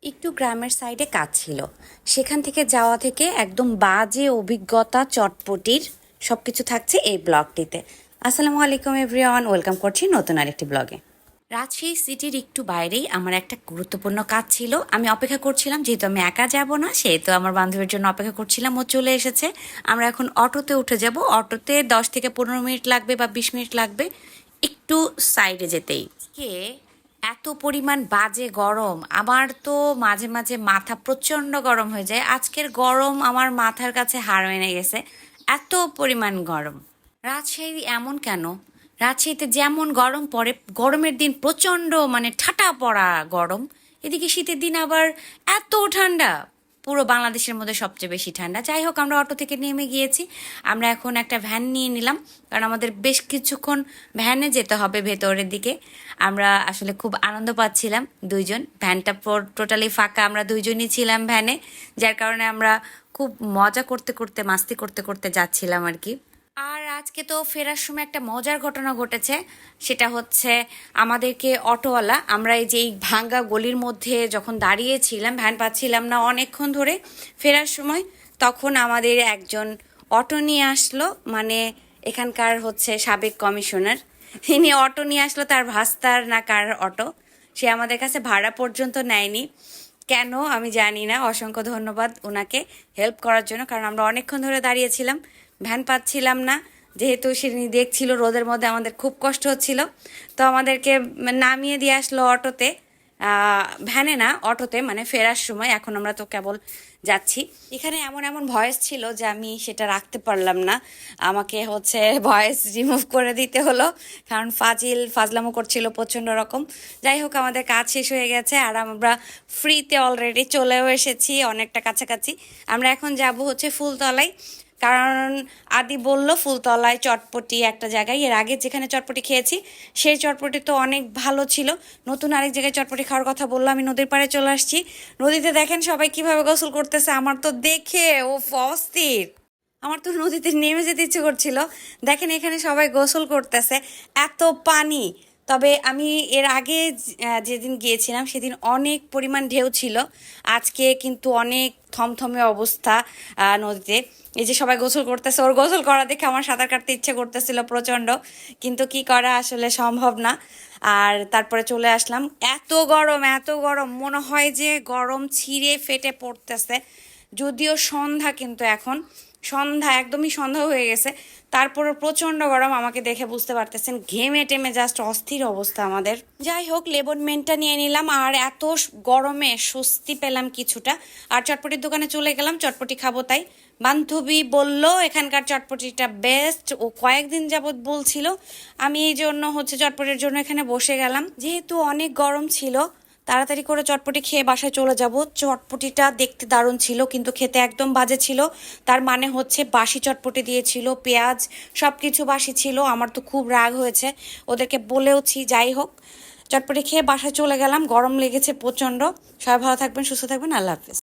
একটু গ্রামের সাইডে কাজ ছিল। সেখান থেকে যাওয়া থেকে একদম বাজে অভিজ্ঞতা চটপটির সবকিছু থাকছে এই ব্লগটিতে। আসসালামু আলাইকুম এভরিওয়ান, ওয়েলকাম করছি নতুন আরেকটি ব্লগে। রাজশাহী সিটির একটু বাইরেই আমার একটা গুরুত্বপূর্ণ কাজ ছিল। আমি অপেক্ষা করছিলাম, যেহেতু আমি একা যাব না সেহেতু আমার বান্ধবীর জন্য অপেক্ষা করছিলাম। ও চলে এসেছে। আমরা এখন অটোতে উঠে যাব। অটোতে 10 থেকে 15 মিনিট লাগবে বা 20 মিনিট লাগবে একটু সাইডে যেতেই। আজকে এত পরিমাণ বাজে গরম, আমার তো মাঝে মাঝে মাথা প্রচণ্ড গরম হয়ে যায়। আজকের গরম আমার মাথার কাছে হার মেনে গেছে, এত পরিমাণ গরম। রাজশাহী এমন কেন? রাজশাহীতে যেমন গরম পড়ে, গরমের দিন প্রচণ্ড মানে ঠাটা পড়া গরম, এদিকে শীতের দিন আবার এত ঠান্ডা, পুরো বাংলাদেশের মধ্যে সবচেয়ে বেশি ঠান্ডা। যাই হোক, আমরা অটো থেকে নেমে গিয়েছি। আমরা এখন একটা ভ্যান নিয়ে নিলাম, কারণ আমাদের বেশ কিছুক্ষণ ভ্যানে যেতে হবে ভেতরের দিকে। আমরা আসলে খুব আনন্দ পাচ্ছিলাম দুইজন, ভ্যানটা টোটালি ফাঁকা, আমরা দুইজনই ছিলাম ভ্যানে, যার কারণে আমরা খুব মজা করতে করতে মাস্তি করতে করতে যাচ্ছিলাম আর কি। আর আজকে তো ফেরার সময় একটা মজার ঘটনা ঘটেছে। সেটা হচ্ছে, আমাদেরকে অটোওয়ালা, আমরা এই যে এই ভাঙ্গা গলির মধ্যে যখন দাঁড়িয়েছিলাম, ভ্যান পাচ্ছিলাম না অনেকক্ষণ ধরে ফেরার সময়, তখন আমাদের একজন অটো নিয়ে আসলো। মানে এখানকার হচ্ছে সাবেক কমিশনার, তিনি অটো নিয়ে আসলো, তার ভাস্তার না কার অটো। সে আমাদের কাছে ভাড়া পর্যন্ত নেয়নি, কেন আমি জানি না। অসংখ্য ধন্যবাদ ওনাকে হেল্প করার জন্য, কারণ আমরা অনেকক্ষণ ধরে দাঁড়িয়েছিলাম, ভ্যান পাচ্ছিলাম না। যেহেতু সে দেখছিল রোদের মধ্যে আমাদের খুব কষ্ট হচ্ছিল, তো আমাদেরকে নামিয়ে দিয়ে আসলো অটোতে, ভ্যানে না অটোতে, মানে ফেরার সময়। এখন আমরা তো কেবল যাচ্ছি। এখানে এমন এমন ভয়েস ছিল যে আমি সেটা রাখতে পারলাম না, আমাকে হচ্ছে ভয়েস রিমুভ করে দিতে হলো, কারণ ফাজলামো করছিল প্রচণ্ড রকম। যাই হোক, আমাদের কাজ শেষ হয়ে গেছে আর আমরা ফ্রিতে অলরেডি চলেও এসেছি, অনেকটা কাছাকাছি। আমরা এখন যাব হচ্ছে ফুলতলায়, কারণ আদি বলল ফুলতলায় চটপটি একটা জায়গায়, এর আগে যেখানে চটপটি খেয়েছি সেই চটপটি তো অনেক ভালো ছিল। নতুন আরেক জায়গায় চটপটি খাওয়ার কথা বললো। আমি নদীর পাড়ে চলে আসছি। নদীতে দেখেন সবাই কিভাবে গোসল করতেছে, আমার তো দেখে ও অস্থির, আমার তো নদীতে নেমে যেতে ইচ্ছে করছিল। দেখেন এখানে সবাই গোসল করতেছে, এত পানি। তবে আমি এর আগে যেদিন গিয়েছিলাম সেদিন অনেক পরিমাণ ঢেউ ছিল, আজকে কিন্তু অনেক থমথমে অবস্থা নদীতে। এই যে সবাই গোসল করতেছে, ওর গোসল করা দেখে আমার সাঁতার কাটতে ইচ্ছে করতেছিল প্রচণ্ড, কিন্তু কি করা, আসলে সম্ভব না। আর তারপরে চলে আসলাম। এত গরম এত গরম, মনে হয় যে গরম ছিঁড়ে ফেটে পড়তেছে। যদিও সন্ধ্যা, কিন্তু এখন সন্ধ্যা, একদমই সন্ধ্যা হয়ে গেছে, তারপরে প্রচণ্ড গরম। আমাকে দেখে বুঝতে পারতেছেন, ঘেমে টেমে জাস্ট অস্থির অবস্থা আমাদের। যাই হোক, লেমনমেন্টটা নিয়ে নিলাম, আর এত গরমে স্বস্তি পেলাম কিছুটা। আর চটপটির দোকানে চলে গেলাম, চটপটি খাবো তাই। বান্ধবী বলল এখানকার চটপটিটা বেস্ট, ও কয়েকদিন যাবৎ বলছিল। আমি এই জন্য হচ্ছে চটপটির জন্য এখানে বসে গেলাম। যেহেতু অনেক গরম ছিল, তাড়াতাড়ি করে চটপটি খেয়ে বাসায় চলে যাব। চটপটিটা দেখতে দারুণ ছিল, কিন্তু খেতে একদম বাজে ছিল। তার মানে হচ্ছে বাসি চটপটি দিয়েছিল, পেঁয়াজ সব কিছু বাসি ছিল। আমার তো খুব রাগ হয়েছে, ওদেরকে বলেওছি। যাই হোক, চটপটি খেয়ে বাসায় চলে গেলাম, গরম লেগেছে প্রচণ্ড। সবাই ভালো থাকবেন, সুস্থ থাকবেন, আল্লাহ হাফেজ।